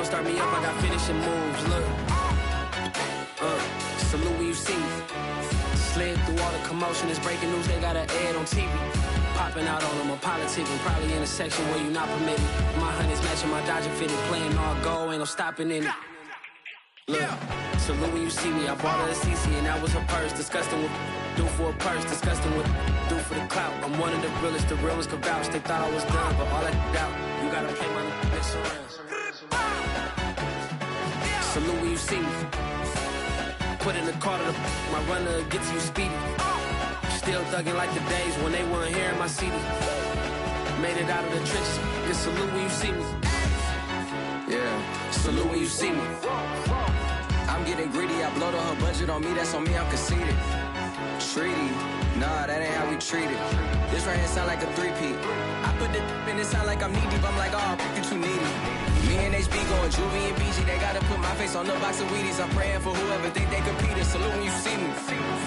start me up, I got finishing moves, look. Salute when you see me. Slid through all the commotion, it's breaking news, they got an ad on TV. Popping out on them, I'm politicking, probably in a section where you not permitted. My honey's matching my Dodger fitted, playing all gold, ain't no stopping in it. Look, salute when you see me, I bought her a CC and that was her purse. Disgusting with do for a purse, disgusting with do for the clout. I'm one of the realest could vouch. They thought I was done, but all I doubt, you gotta play my next around. Salute when you see me. Put in the car to my runner gets you speedy. Still thugging like the days when they weren't here in my CD. Made it out of the trenches. Just salute when you see me. Yeah, salute when you see me. I'm getting greedy, I blowed her budget on me, that's on me, I'm conceited. Treaty, nah, that ain't how we treat it. This right here sound like a three-peat. I put the in it sound like I'm knee-deep, I'm like, oh, you too needy. Me and HB going Juvie and BG, they gotta put my face on the box of Wheaties. I'm praying for whoever think they competed. Salute when you see me.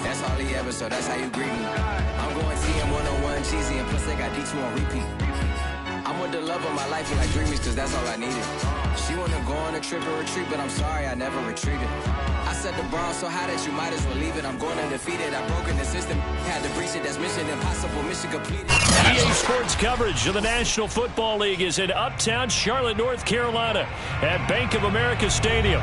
That's all he ever, so that's how you greet me. I'm going TM 101 cheesy, and plus they got D2 on repeat. I'm with the love of my life, like dreamies, cause that's all I needed. She wanna go on a trip and retreat, but I'm sorry, I never retreated. I set the bar so high that you might as well leave it. I'm going undefeated, I've broken the system, had to breach it, that's mission impossible, mission completed. EA Sports coverage of the National Football League is in Uptown Charlotte, North Carolina at Bank of America Stadium.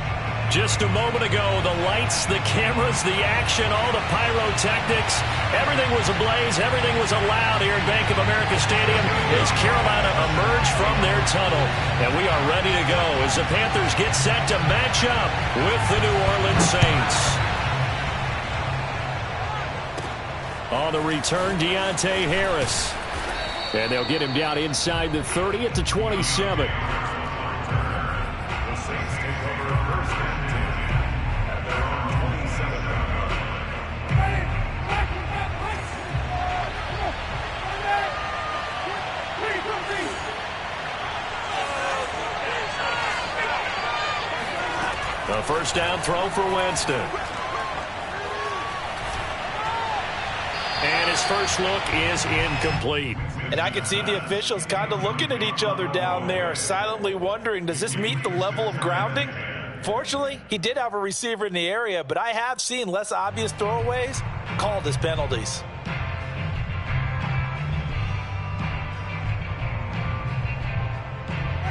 Just a moment ago, the lights, the cameras, the action, all the pyrotechnics, everything was ablaze, everything was allowed here at Bank of America Stadium as Carolina emerged from their tunnel. And we are ready to go as the Panthers get set to match up with the New Orleans Saints. On the return, Deontay Harris. And they'll get him down inside the 30 at the 27. A first down throw for Winston. And his first look is incomplete. And I can see the officials kind of looking at each other down there, silently wondering, does this meet the level of grounding? Fortunately, he did have a receiver in the area, but I have seen less obvious throwaways called as penalties.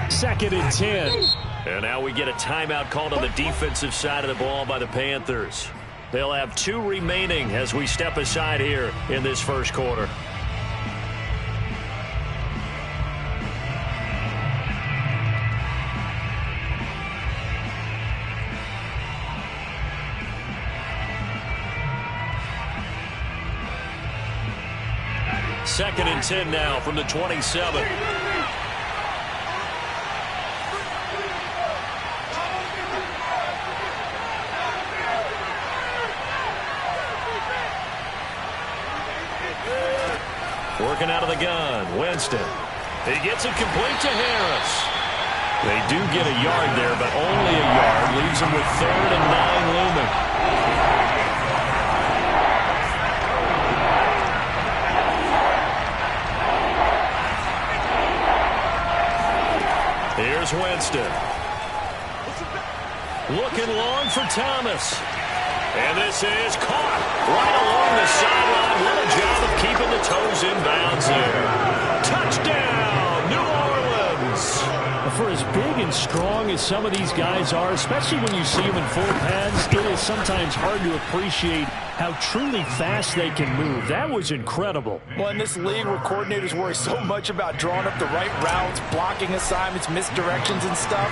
Second and 10. And now we get a timeout called on the defensive side of the ball by the Panthers. They'll have 2 remaining as we step aside here in this first quarter. Second and 10 now from the 27. Working out of the gun, Winston. He gets it complete to Harris. They do get a yard there, but only a yard. Leaves them with 3rd and 9 looming. Here's Winston. Looking long for Thomas. And this is caught right along the sideline. What a job of keeping the toes in bounds there. Touchdown, New Orleans. For as big and strong as some of these guys are, especially when you see them in full pads, it is sometimes hard to appreciate how truly fast they can move. That was incredible. Well, in this league where coordinators worry so much about drawing up the right routes, blocking assignments, misdirections and stuff,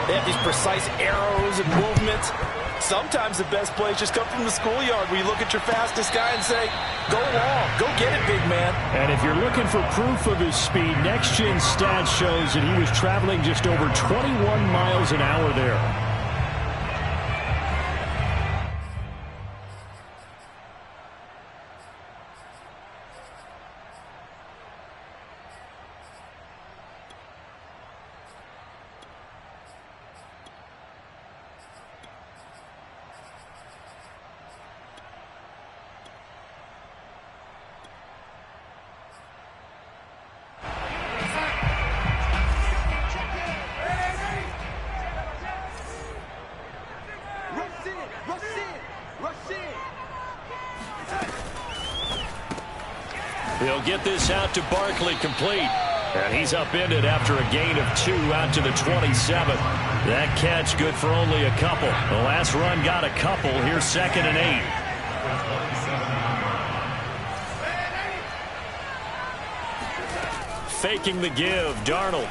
they have these precise arrows and movements. Sometimes the best plays just come from the schoolyard where you look at your fastest guy and say, go long, go get it, big man. And if you're looking for proof of his speed, Next Gen Stats shows that he was traveling just over 21 miles an hour there. He'll get this out to Barkley, complete. And he's upended after a gain of 2 out to the 27. That catch good for only a couple. The last run got a couple. Here's 2nd and 8. Faking the give, Darnold.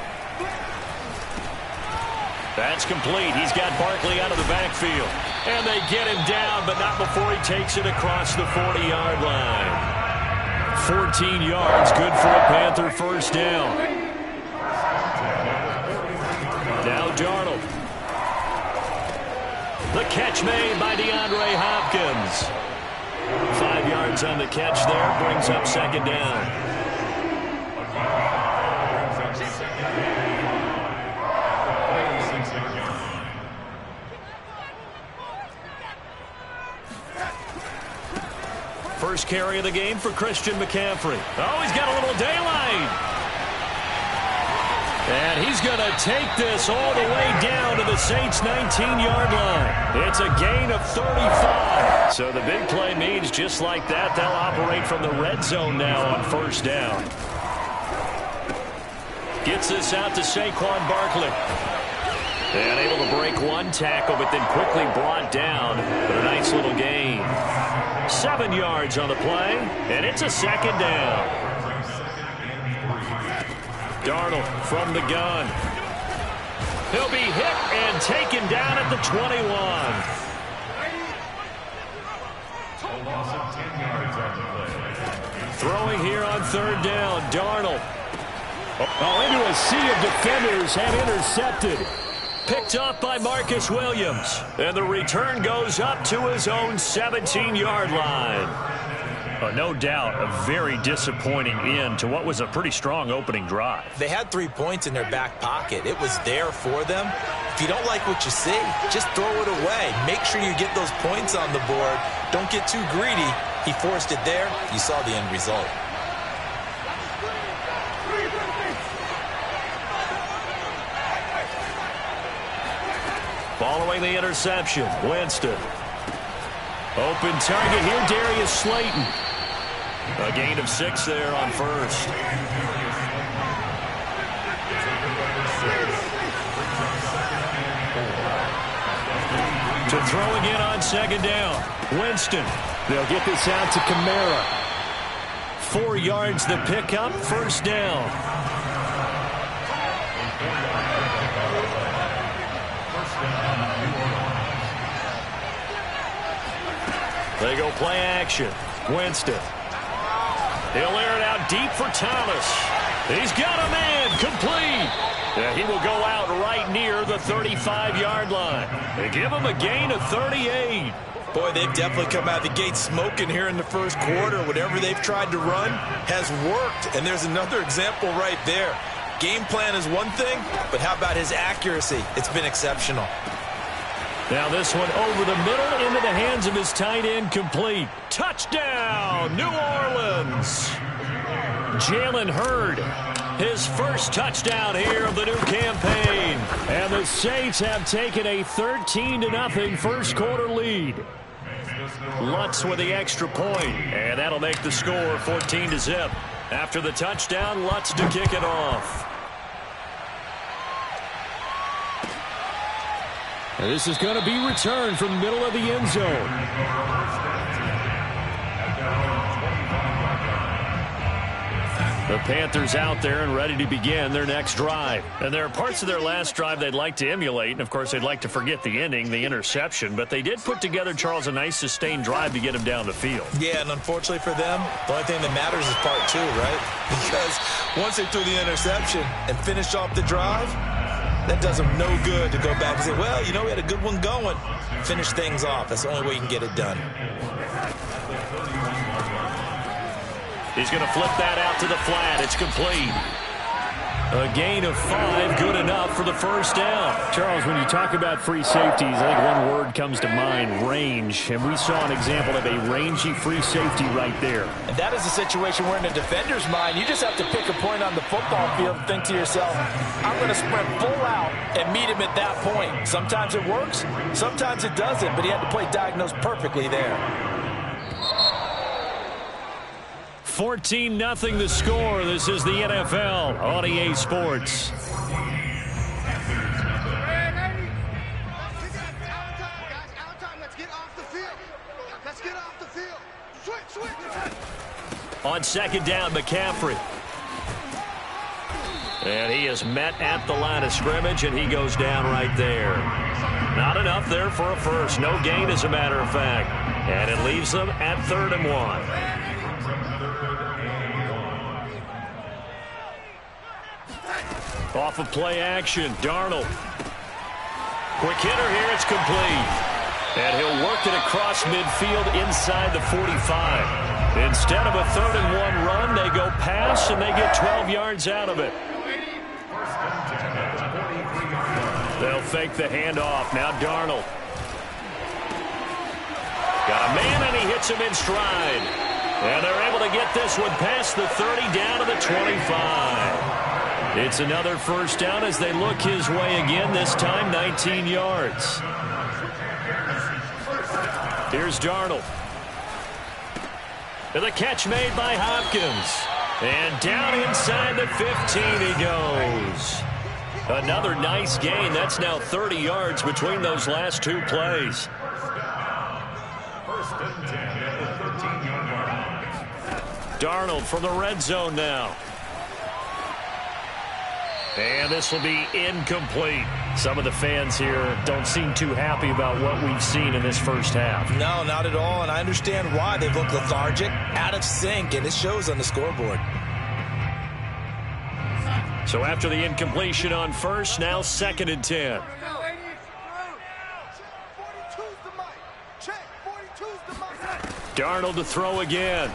That's complete. He's got Barkley out of the backfield. And they get him down, but not before he takes it across the 40-yard line. 14 yards, good for a Panther first down. Now Darnold. The catch made by DeAndre Hopkins. 5 yards on the catch there, brings up 2nd down. First carry of the game for Christian McCaffrey. Oh, he's got a little daylight. And he's going to take this all the way down to the Saints' 19-yard line. It's a gain of 35. So the big play means just like that, they'll operate from the red zone now on first down. Gets this out to Saquon Barkley. And able to break one tackle, but then quickly brought down. But a nice little gain. 7 yards on the play, and it's a 2nd down. Darnold from the gun. He'll be hit and taken down at the 21. Throwing here on 3rd down, Darnold. Oh, into a sea of defenders and intercepted. Picked up by Marcus Williams. And the return goes up to his own 17-yard line. No doubt a very disappointing end to what was a pretty strong opening drive. They had 3 points in their back pocket. It was there for them. If you don't like what you see, just throw it away. Make sure you get those points on the board. Don't get too greedy. He forced it there. You saw the end result. Following the interception, Winston. Open target here, Darius Slayton. A gain of 6 there on first. To throw again on 2nd down, Winston. They'll get this out to Kamara. 4 yards the pickup, first down. They go play action. Winston. He'll air it out deep for Thomas. He's got a man, complete. He will go out right near the 35-yard line. They give him a gain of 38. Boy, they've definitely come out of the gate smoking here in the first quarter. Whatever they've tried to run has worked. And there's another example right there. Game plan is one thing, but how about his accuracy? It's been exceptional. Now this one over the middle into the hands of his tight end, complete. Touchdown, New Orleans. Jalen Hurd, his first touchdown here of the new campaign. And the Saints have taken a 13-0 first quarter lead. Lutz with the extra point, and that'll make the score 14-0. After the touchdown, Lutz to kick it off. And this is going to be returned from the middle of the end zone. The Panthers out there and ready to begin their next drive. And there are parts of their last drive they'd like to emulate. And, of course, they'd like to forget the ending, the interception. But they did put together, Charles, a nice sustained drive to get him down the field. Yeah, and unfortunately for them, the only thing that matters is part 2, right? Because once they threw the interception and finished off the drive, that does them no good to go back and say, well, you know, we had a good one going. Finish things off. That's the only way you can get it done. He's going to flip that out to the flat. It's complete. A gain of 5, good enough for the first down. Charles, when you talk about free safeties, I think one word comes to mind, range. And we saw an example of a rangy free safety right there. And that is a situation where in a defender's mind, you just have to pick a point on the football field and think to yourself, I'm going to sprint full out and meet him at that point. Sometimes it works, sometimes it doesn't, but he had to play diagnosed perfectly there. 14-0 the score. This is the NFL on EA Sports. On second down, McCaffrey. And he is met at the line of scrimmage, and he goes down right there. Not enough there for a first. No gain, as a matter of fact. And it leaves them at 3rd and 1. Off of play action, Darnold. Quick hitter here, it's complete. And he'll work it across midfield inside the 45. Instead of a 3rd and 1 run, they go pass, and they get 12 yards out of it. They'll fake the handoff. Now Darnold. Got a man, and he hits him in stride. And they're able to get this one past the 30 down to the 25. It's another first down as they look his way again, this time 19 yards. Here's Darnold. And the catch made by Hopkins. And down inside the 15 he goes. Another nice gain. That's now 30 yards between those last two plays. Darnold from the red zone now. And this will be incomplete. Some of the fans here don't seem too happy about what we've seen in this first half. No, not at all, and I understand why. They look lethargic, out of sync, and it shows on the scoreboard. So after the incompletion on first, now 2nd and 10. Darnold to throw again.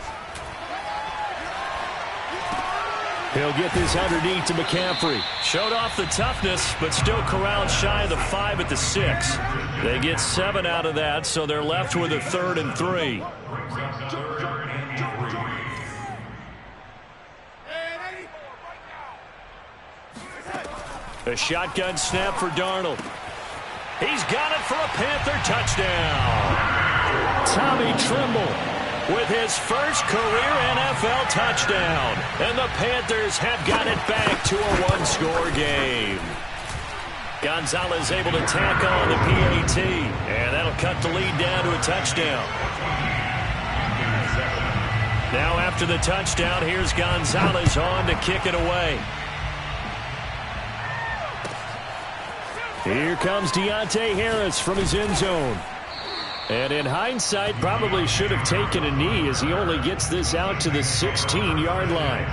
He'll get this underneath to McCaffrey. Showed off the toughness, but still corralled shy of the 5 at the 6. They get 7 out of that, so they're left with a 3rd and 3. A shotgun snap for Darnold. He's got it for a Panther touchdown. Tommy Tremble with his first career NFL touchdown. And the Panthers have got it back to a one-score game. Gonzalez able to tack on the PAT. And that'll cut the lead down to a touchdown. Now after the touchdown, here's Gonzalez on to kick it away. Here comes Deontay Harris from his end zone. And in hindsight, probably should have taken a knee as he only gets this out to the 16-yard line.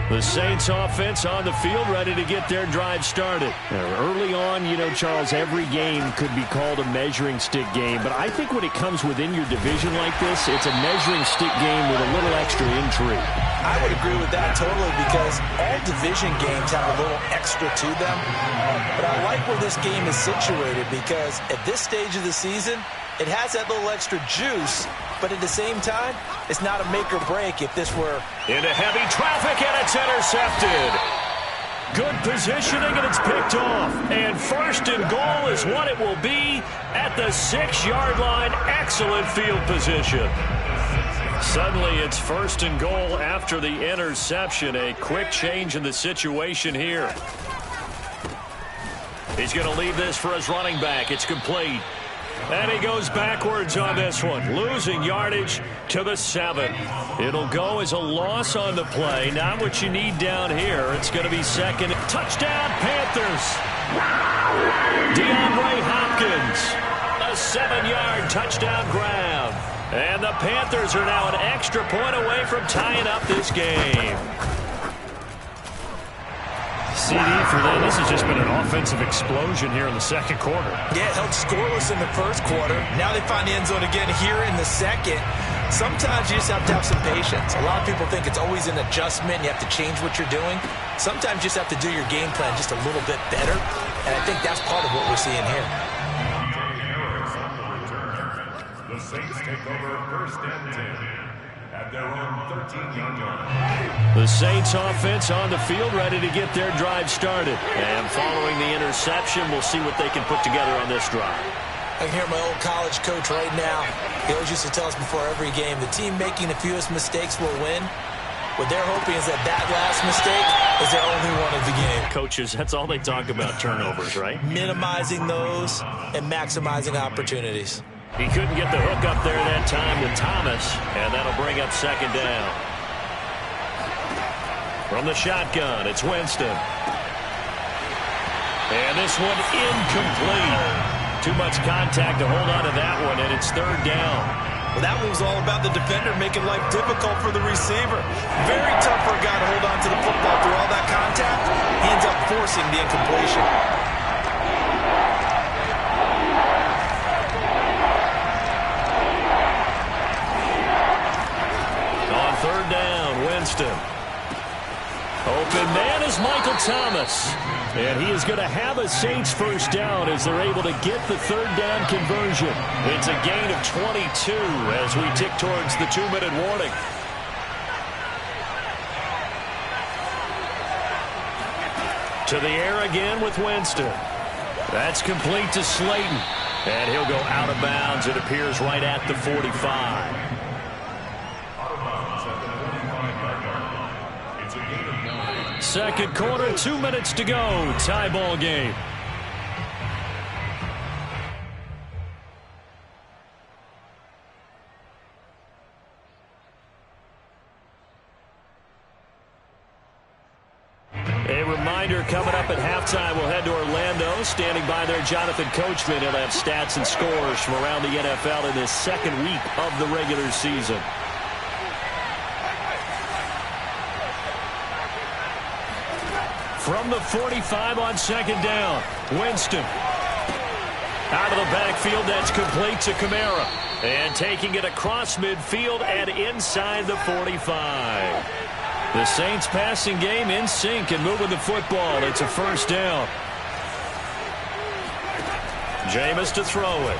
The Saints offense on the field, ready to get their drive started. Early on, you know, Charles, every game could be called a measuring stick game. But I think when it comes within your division like this, it's a measuring stick game with a little extra intrigue. I would agree with that totally because all division games have a little extra to them. But I like where this game is situated because at this stage of the season, it has that little extra juice. But at the same time, it's not a make or break if this were into heavy traffic, and it's intercepted. Good positioning, and it's picked off. And 1st and goal is what it will be at the 6-yard line. Excellent field position. Suddenly, it's 1st and goal after the interception. A quick change in the situation here. He's going to leave this for his running back. It's complete. And he goes backwards on this one, losing yardage to the 7. It'll go as a loss on the play. Not what you need down here. It's going to be 2nd. Touchdown, Panthers. DeAndre Hopkins, a 7-yard touchdown grab. And the Panthers are now an extra point away from tying up this game. CD for them. This has just been an offensive explosion here in the second quarter. Yeah, held scoreless in the first quarter. Now they find the end zone again here in the second. Sometimes you just have to have some patience. A lot of people think it's always an adjustment. You have to change what you're doing. Sometimes you just have to do your game plan just a little bit better. And I think that's part of what we're seeing here. The Saints take over 1st and 10 at their own 13-yard line. The Saints offense on the field, ready to get their drive started. And following the interception, we'll see what they can put together on this drive. I can hear my old college coach right now. He always used to tell us before every game, the team making the fewest mistakes will win. What they're hoping is that last mistake is their only one of the game. Coaches, that's all they talk about, turnovers, right? Minimizing those and maximizing opportunities. He couldn't get the hook up there that time to Thomas, and that'll bring up second down. From the shotgun, it's Winston. And this one incomplete. Too much contact to hold on to that one, and it's third down. Well, that one was all about the defender making life difficult for the receiver. Very tough for a guy to hold on to the football through all that contact. He ends up forcing the incompletion. On third down, Winston. Open man is Michael Thomas. And he is going to have a Saints first down as they're able to get the third down conversion. It's a gain of 22 as we tick towards the 2-minute warning. To the air again with Winston. That's complete to Slayton. And he'll go out of bounds, it appears, right at the 45. Second quarter, 2 minutes to go. Tie ball game. A reminder coming up at halftime, we'll head to Orlando. Standing by there, Jonathan Coachman. He'll have stats and scores from around the NFL in this second week of the regular season. From the 45 on second down, Winston. Out of the backfield, that's complete to Kamara. And taking it across midfield and inside the 45. The Saints passing game in sync and moving the football. It's a first down. Jameis to throw it.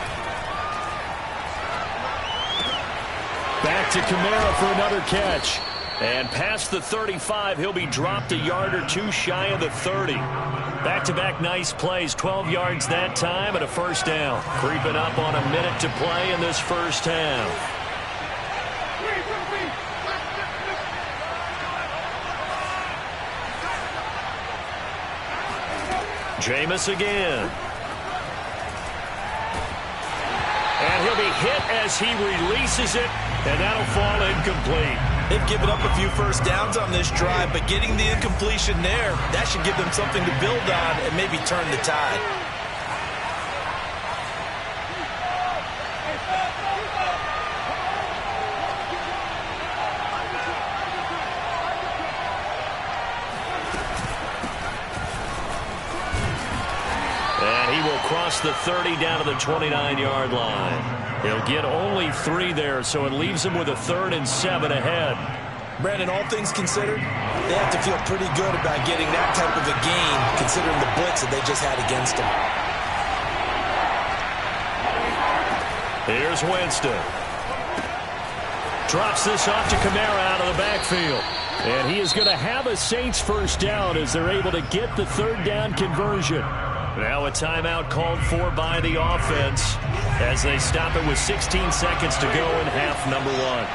Back to Kamara for another catch. And past the 35, he'll be dropped a yard or two shy of the 30. Back-to-back nice plays, 12 yards that time and a first down. Creeping up on a minute to play in this first half. Jameis again. And he'll be hit as he releases it, and that'll fall incomplete. They've given up a few first downs on this drive, but getting the incompletion there, that should give them something to build on and maybe turn the tide. And he will cross the 30 down to the 29-yard line. He'll get only 3 there, so it leaves him with a 3rd and 7 ahead. Brandon, all things considered, they have to feel pretty good about getting that type of a gain, considering the blitz that they just had against them. Here's Winston. Drops this off to Kamara out of the backfield. And he is going to have a Saints first down as they're able to get the third down conversion. Now a timeout called for by the offense as they stop it with 16 seconds to go in half number 1.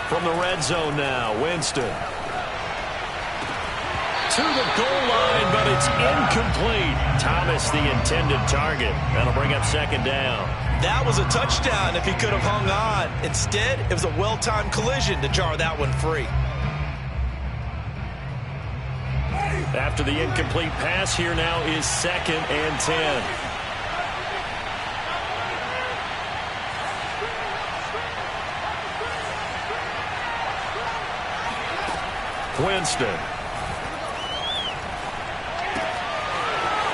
From the red zone now, Winston. To the goal line, but it's incomplete. Thomas, the intended target. That'll bring up second down. That was a touchdown if he could have hung on. Instead, it was a well-timed collision to jar that one free. After the incomplete pass, here now is 2nd and 10. Winston.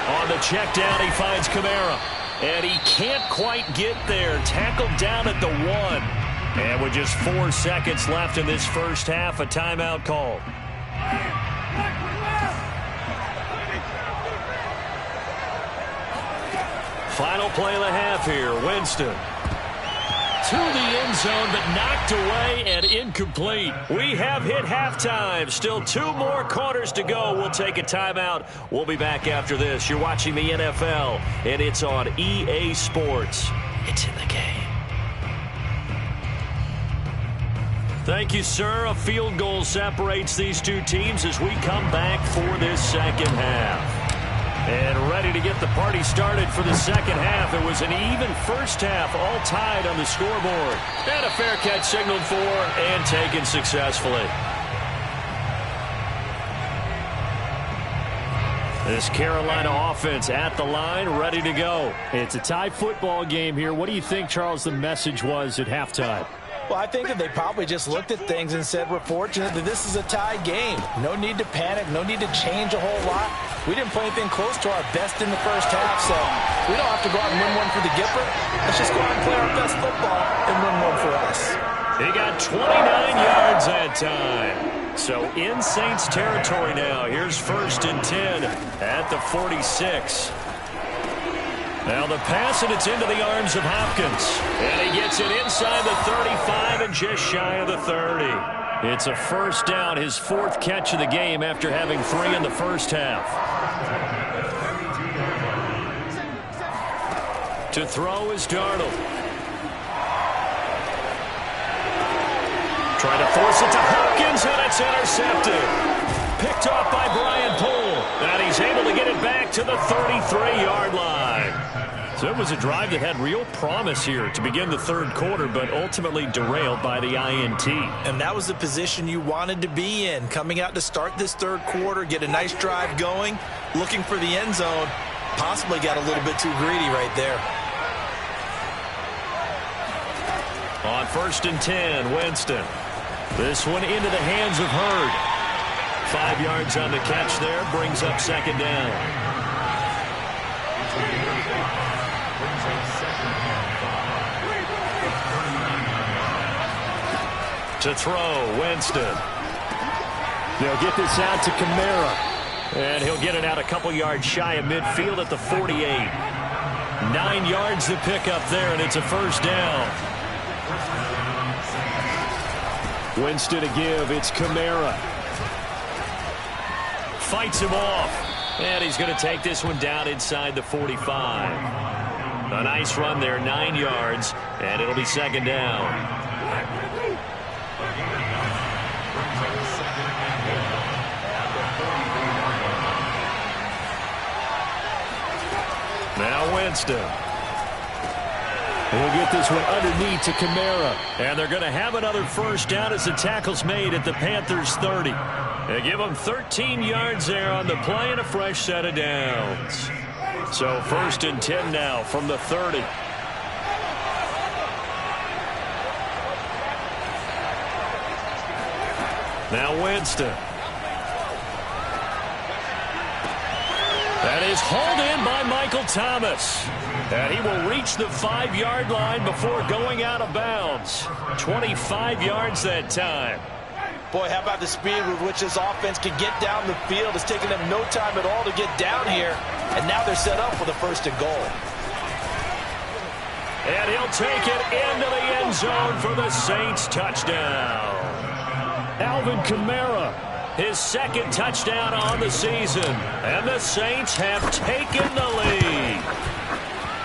On the check down, he finds Kamara. And he can't quite get there. Tackled down at the 1. And with just 4 seconds left in this first half, a timeout called. Final play of the half here. Winston. To the end zone, but knocked away and incomplete. We have hit halftime. Still 2 more quarters to go. We'll take a timeout. We'll be back after this. You're watching the NFL, and it's on EA Sports. It's in the game. Thank you, sir. A field goal separates these 2 teams as we come back for this second half. And ready to get the party started for the second half. It was an even first half, all tied on the scoreboard. And a fair catch signaled for and taken successfully. This Carolina offense at the line, ready to go. It's a tie football game here. What do you think, Charles, the message was at halftime? Well, I think that they probably just looked at things and said, we're fortunate that this is a tie game. No need to panic. No need to change a whole lot. We didn't play anything close to our best in the first half, so we don't have to go out and win one for the Gipper. Let's just go out and play our best football and win one for us. He got 29 yards that time. So in Saints territory now. Here's 1st and 10 at the 46. Now the pass, and it's into the arms of Hopkins. And he gets it inside the 35 and just shy of the 30. It's a first down, his 4th catch of the game after having 3 in the first half. To throw is Darnold. Trying to force it to Hopkins, and it's intercepted. Picked off by Brian Poole. And he's able to get it back to the 33-yard line. So it was a drive that had real promise here to begin the 3rd quarter, but ultimately derailed by the INT. And that was the position you wanted to be in, coming out to start this 3rd quarter, get a nice drive going, looking for the end zone. Possibly got a little bit too greedy right there. On 1st and 10, Winston. This one into the hands of Hurd. 5 yards on the catch there, brings up 2nd down. To throw, Winston. They'll get this out to Kamara. And he'll get it out a couple yards shy of midfield at the 48. 9 yards to pick up there, and it's a first down. Winston to give, it's Kamara. Fights him off. And he's going to take this one down inside the 45. A nice run there, 9 yards, and it'll be 2nd down. Now Winston. We'll get this one underneath to Kamara. And they're going to have another first down as the tackle's made at the Panthers' 30. They give them 13 yards there on the play and a fresh set of downs. So 1st and 10 now from the 30. Now Winston. That is hauled in by Michael Thomas. And he will reach the 5-yard line before going out of bounds. 25 yards that time. Boy, how about the speed with which this offense can get down the field? It's taken them no time at all to get down here. And now they're set up for the 1st and goal. And he'll take it into the end zone for the Saints touchdown. Alvin Kamara, his 2nd touchdown on the season. And the Saints have taken the lead.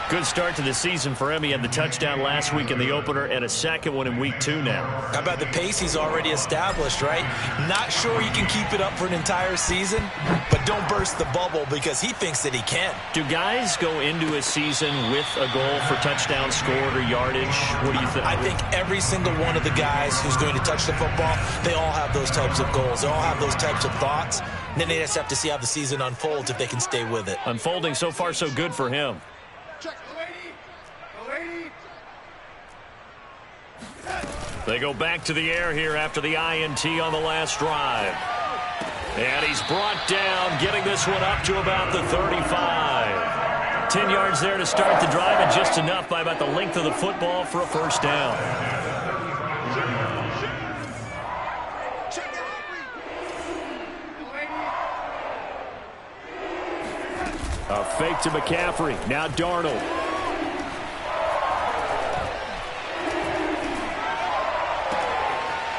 Good start to the season for him. He had the touchdown last week in the opener and a 2nd one in week 2 now. How about the pace he's already established, right? Not sure he can keep it up for an entire season, but don't burst the bubble because he thinks that he can. Do guys go into a season with a goal for touchdown scored or yardage? What do you think? I think every single one of the guys who's going to touch the football, they all have those types of goals. They all have those types of thoughts. And then they just have to see how the season unfolds if they can stay with it. Unfolding so far so good for him. They go back to the air here after the INT on the last drive. And he's brought down, getting this one up to about the 35. 10 yards there to start the drive, and just enough by about the length of the football for a first down. A fake to McCaffrey. Now Darnold.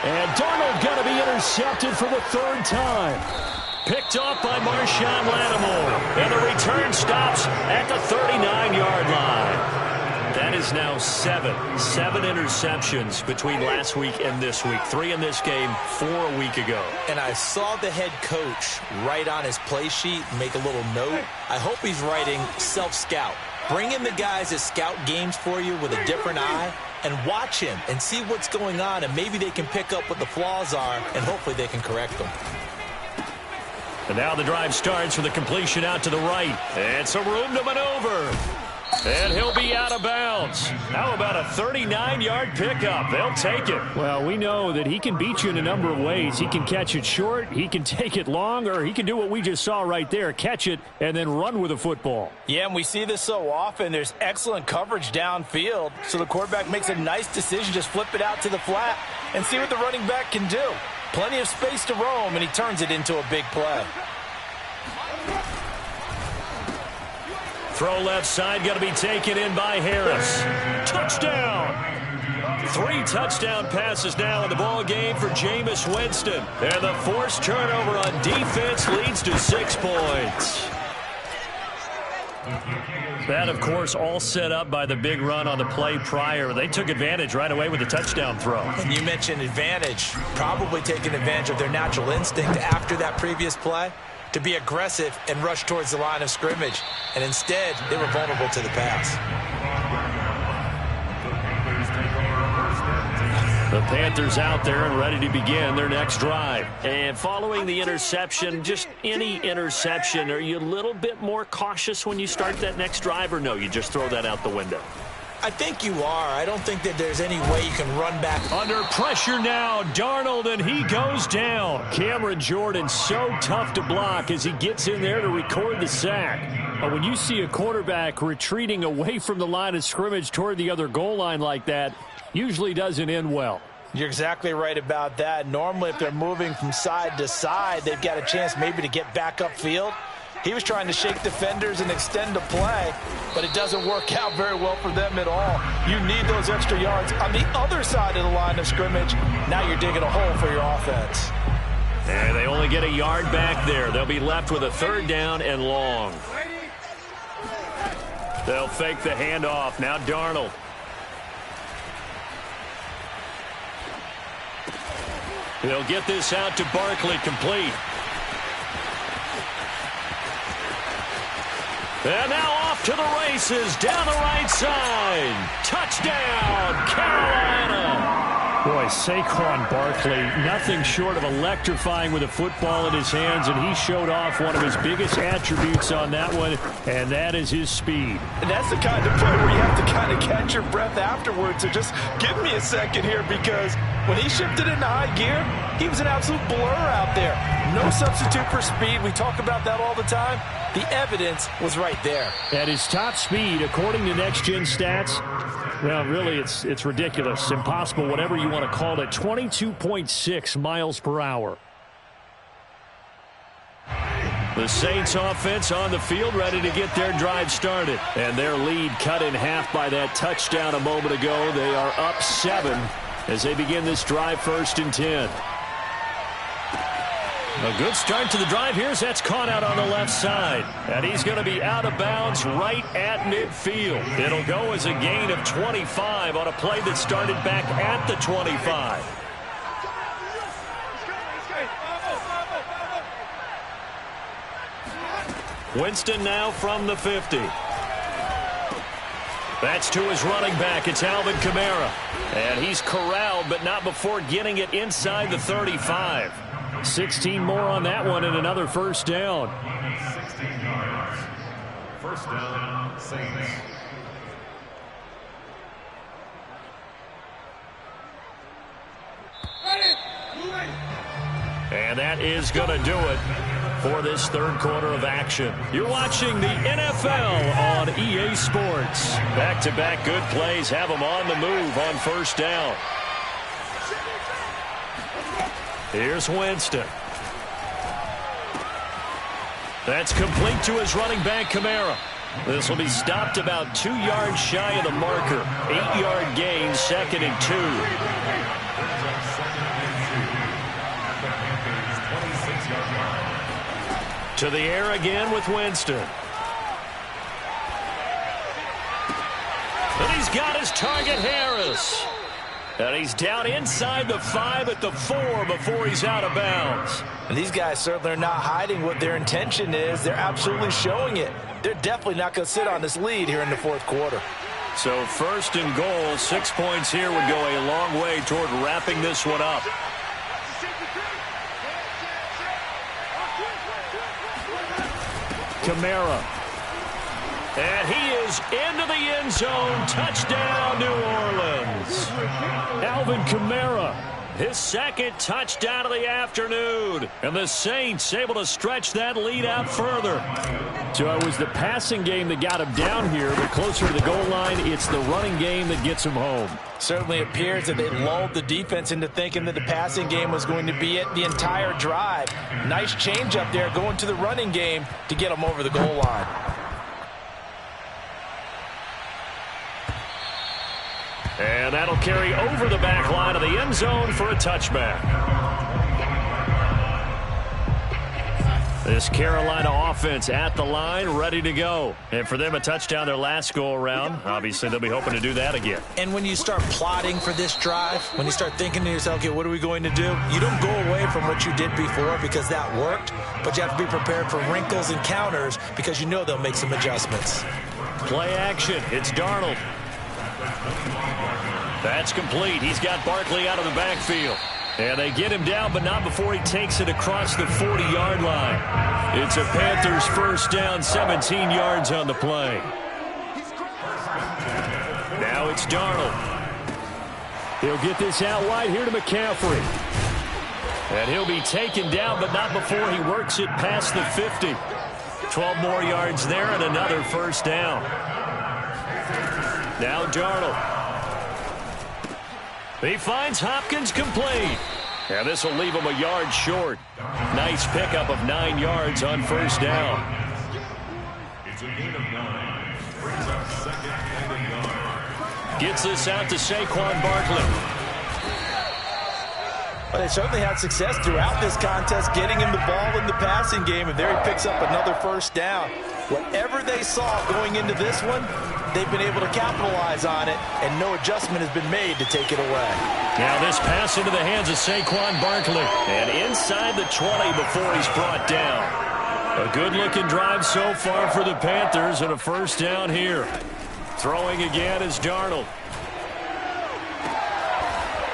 And Darnold going to be intercepted for the third time. Picked off by Marshawn Lattimore. And the return stops at the 39-yard line. That is now seven interceptions between last week and this week. 3 in this game, 4 a week ago. And I saw the head coach write on his play sheet, make a little note. I hope he's writing self-scout. Bring in the guys that scout games for you with a different eye and watch him and see what's going on, and maybe they can pick up what the flaws are, and hopefully they can correct them. And now the drive starts with a completion out to the right. And some room to maneuver. And he'll be out of bounds. How about a 39-yard pickup? They'll take it. Well, we know that he can beat you in a number of ways. He can catch it short, he can take it long, or he can do what we just saw right there, catch it and then run with the football. Yeah, and we see this so often. There's excellent coverage downfield, so the quarterback makes a nice decision, just flip it out to the flat and see what the running back can do. Plenty of space to roam, and he turns it into a big play. Throw left side, going to be taken in by Harris. Touchdown! 3 touchdown passes now in the ball game for Jameis Winston. And the forced turnover on defense leads to 6 points. That, of course, all set up by the big run on the play prior. They took advantage right away with the touchdown throw. And you mentioned advantage, probably taking advantage of their natural instinct after that previous play to be aggressive and rush towards the line of scrimmage. And instead, they were vulnerable to the pass. The Panthers out there and ready to begin their next drive. And following the interception, just any interception, are you a little bit more cautious when you start that next drive, or no, you just throw that out the window? I think you are. I don't think that there's any way you can run back. Under pressure now, Darnold, and he goes down. Cameron Jordan so tough to block as he gets in there to record the sack. But when you see a quarterback retreating away from the line of scrimmage toward the other goal line like that, usually doesn't end well. You're exactly right about that. Normally, if they're moving from side to side, they've got a chance maybe to get back upfield. He was trying to shake defenders and extend the play, but it doesn't work out very well for them at all. You need those extra yards on the other side of the line of scrimmage. Now you're digging a hole for your offense. And they only get a yard back there. They'll be left with a 3rd down and long. They'll fake the handoff. Now Darnold. They'll get this out to Barkley, complete. And now off to the races, down the right side. Touchdown, Carolina. Boy, Saquon Barkley, nothing short of electrifying with a football in his hands, and he showed off one of his biggest attributes on that one, and that is his speed. And that's the kind of play where you have to kind of catch your breath afterwards. So just give me a second here, because when he shifted into high gear, he was an absolute blur out there. No substitute for speed. We talk about that all the time. The evidence was right there. At his top speed, according to Next Gen Stats, well, really, it's ridiculous, impossible, whatever you want to call it, 22.6 miles per hour. The Saints offense on the field, ready to get their drive started. And their lead cut in half by that touchdown a moment ago. They are up 7 as they begin this drive, 1st and 10. A good start to the drive here as that's caught out on the left side. And he's going to be out of bounds right at midfield. It'll go as a gain of 25 on a play that started back at the 25. Winston now from the 50. That's to his running back. It's Alvin Kamara. And he's corralled, but not before getting it inside the 35. 16 more on that one and another 1st down. 16 yards. 1st down, Saints. And And that is going to do it for this third quarter of action. You're watching the NFL on EA Sports. Back-to-back good plays have them on the move on first down. Here's Winston. That's complete to his running back, Kamara. This will be stopped about 2 yards shy of the marker. 8-yard gain, 2nd and 2. To the air again with Winston. And he's got his target, Harris. And he's down inside the 5 at the 4 before he's out of bounds. And these guys certainly are not hiding what their intention is. They're absolutely showing it. They're definitely not going to sit on this lead here in the fourth quarter. So 1st and goal, 6 points here would go a long way toward wrapping this one up. Kamara. And he is into the end zone. Touchdown, New Orleans. Alvin Kamara, his 2nd touchdown of the afternoon. And the Saints able to stretch that lead out further. So it was the passing game that got him down here, but closer to the goal line, it's the running game that gets him home. Certainly appears that they lulled the defense into thinking that the passing game was going to be it the entire drive. Nice change up there going to the running game to get them over the goal line. And that'll carry over the back line of the end zone for a touchback. This Carolina offense at the line, ready to go. And for them, a touchdown their last go-around. Obviously, they'll be hoping to do that again. And when you start plotting for this drive, when you start thinking to yourself, okay, what are we going to do? You don't go away from what you did before because that worked, but you have to be prepared for wrinkles and counters because you know they'll make some adjustments. Play action. It's Darnold. That's complete. He's got Barkley out of the backfield. And they get him down, but not before he takes it across the 40-yard line. It's a Panthers first down, 17 yards on the play. Now it's Darnold. He'll get this out wide here to McCaffrey. And he'll be taken down, but not before he works it past the 50. 12 more yards there and another first down. Now Darnold. He finds Hopkins complete. And this will leave him a yard short. Nice pickup of 9 yards on first down. It's a gain of 9. Brings up 2nd and a yard. Gets this out to Saquon Barkley. Well, they certainly had success throughout this contest getting him the ball in the passing game, and there he picks up another first down. Whatever they saw going into this one, they've been able to capitalize on it, and no adjustment has been made to take it away. Now this pass into the hands of Saquon Barkley, and inside the 20 before he's brought down. A good-looking drive so far for the Panthers, and a first down here. Throwing again is Darnold.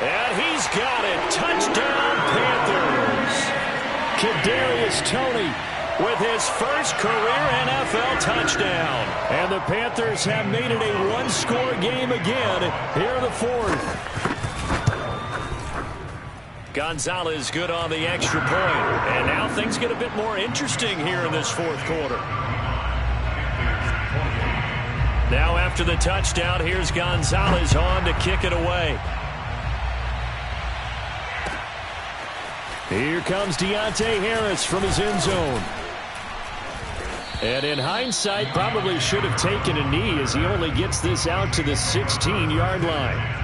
And he's got it. Touchdown, Panthers. Kadarius Toney with his first career NFL touchdown. And the Panthers have made it a one-score game again here in the fourth. Gonzalez good on the extra point. And now things get a bit more interesting here in this fourth quarter. Now after the touchdown, here's Gonzalez on to kick it away. Here comes Deontay Harris from his end zone. And in hindsight, probably should have taken a knee as he only gets this out to the 16-yard line.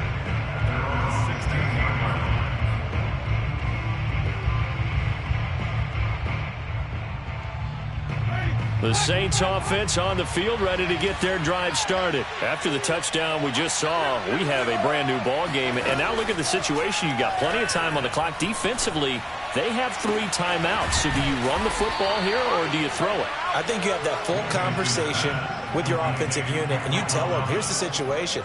The Saints offense on the field ready to get their drive started. After the touchdown we just saw, we have a brand new ball game. And now look at the situation. You've got plenty of time on the clock. Defensively, they have 3 timeouts. So do you run the football here or do you throw it? I think you have that full conversation with your offensive unit, and you tell them, here's the situation.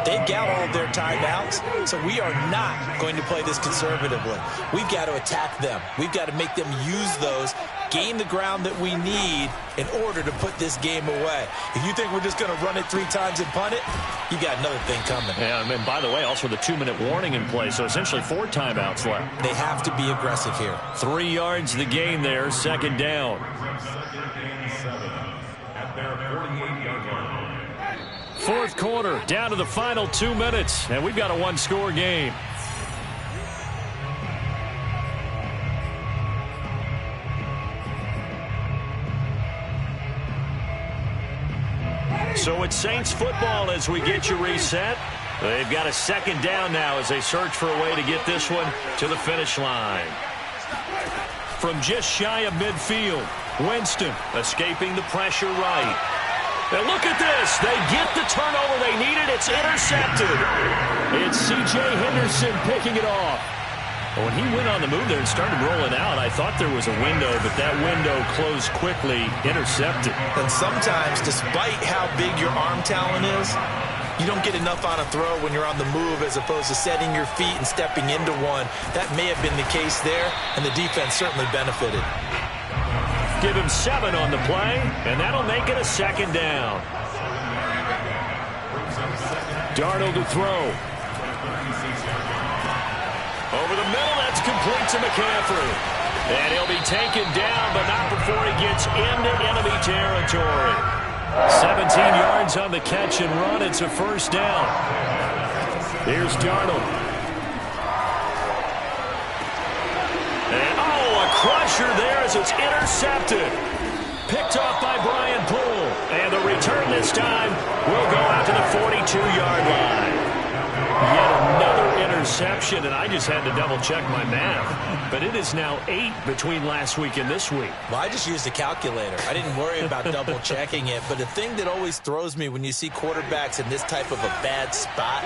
They've got all of their timeouts, so we are not going to play this conservatively. We've got to attack them. We've got to make them use those gain the ground that we need in order to put this game away. If you think we're just going to run it 3 times and punt it, you got another thing coming. Yeah, and by the way, also the 2-minute warning in play, so essentially 4 timeouts left. They have to be aggressive here. 3 yards the gain there, second down. At their 48-yard line. Fourth quarter, down to the final 2 minutes, and we've got a 1-score game. So it's Saints football as we get you reset. They've got a second down now as they search for a way to get this one to the finish line. From just shy of midfield, Winston escaping the pressure right. And look at this. They get the turnover they needed. It's intercepted. It's C.J. Henderson picking it off. When he went on the move there and started rolling out, I thought there was a window, but that window closed quickly, intercepted. And sometimes, despite how big your arm talent is, you don't get enough on a throw when you're on the move as opposed to setting your feet and stepping into one. That may have been the case there, and the defense certainly benefited. Give him 7 on the play, and that'll make it a second down. Darnold to throw. Over the middle, that's complete to McCaffrey. And he'll be taken down, but not before he gets into enemy territory. 17 yards on the catch and run. It's a first down. Here's Darnold. And, a crusher there as it's intercepted. Picked off by Brian Poole. And the return this time will go out to the 42-yard line. Yet another interception, and I just had to double-check my math. But it is now 8 between last week and this week. Well, I just used a calculator. I didn't worry about double-checking it. But the thing that always throws me when you see quarterbacks in this type of a bad spot,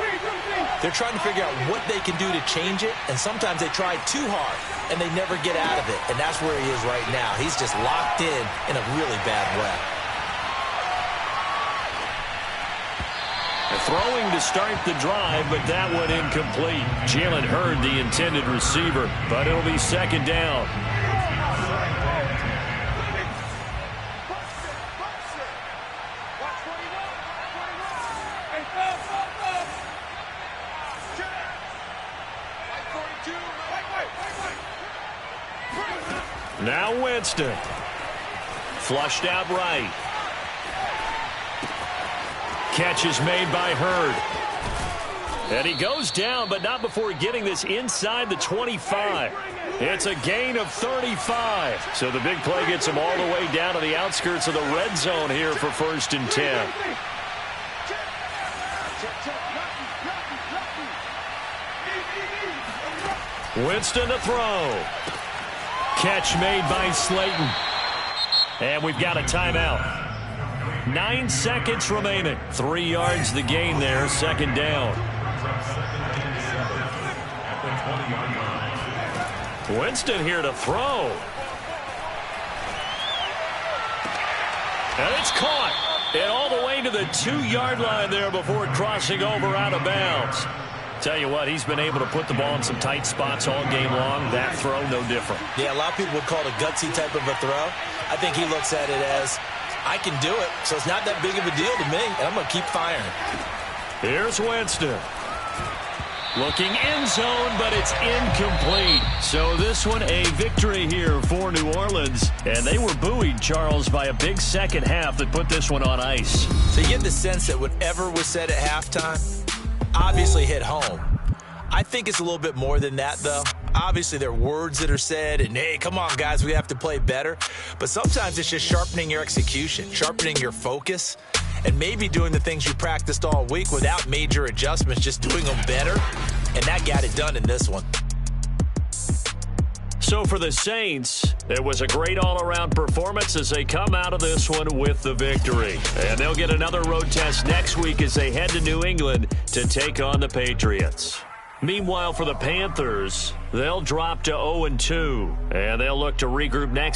they're trying to figure out what they can do to change it, and sometimes they try too hard, and they never get out of it. And that's where he is right now. He's just locked in a really bad way. Throwing to start the drive, but that one incomplete. Jalen Hurd, the intended receiver, but it'll be second down. Now Winston. Flushed out right. Catch is made by Hurd. And he goes down, but not before getting this inside the 25. It's a gain of 35. So the big play gets him all the way down to the outskirts of the red zone here for 1st and 10. Winston to throw. Catch made by Slayton. And we've got a timeout. 9 seconds remaining. 3 yards the gain there. Second down. Winston here to throw. And it's caught. And all the way to the 2-yard line there before crossing over out of bounds. Tell you what, he's been able to put the ball in some tight spots all game long. That throw, no different. Yeah, a lot of people would call it a gutsy type of a throw. I think he looks at it as, I can do it, so it's not that big of a deal to me, and I'm going to keep firing. Here's Winston. Looking end zone, but it's incomplete. So this one a victory here for New Orleans. And they were buoyed, Charles, by a big second half that put this one on ice. So you get the sense that whatever was said at halftime obviously hit home. I think it's a little bit more than that, though. Obviously, there are words that are said, and, hey, come on, guys, we have to play better. But sometimes it's just sharpening your execution, sharpening your focus, and maybe doing the things you practiced all week without major adjustments, just doing them better. And that got it done in this one. So for the Saints, it was a great all-around performance as they come out of this one with the victory. And they'll get another road test next week as they head to New England to take on the Patriots. Meanwhile, for the Panthers, they'll drop to 0-2, and they'll look to regroup next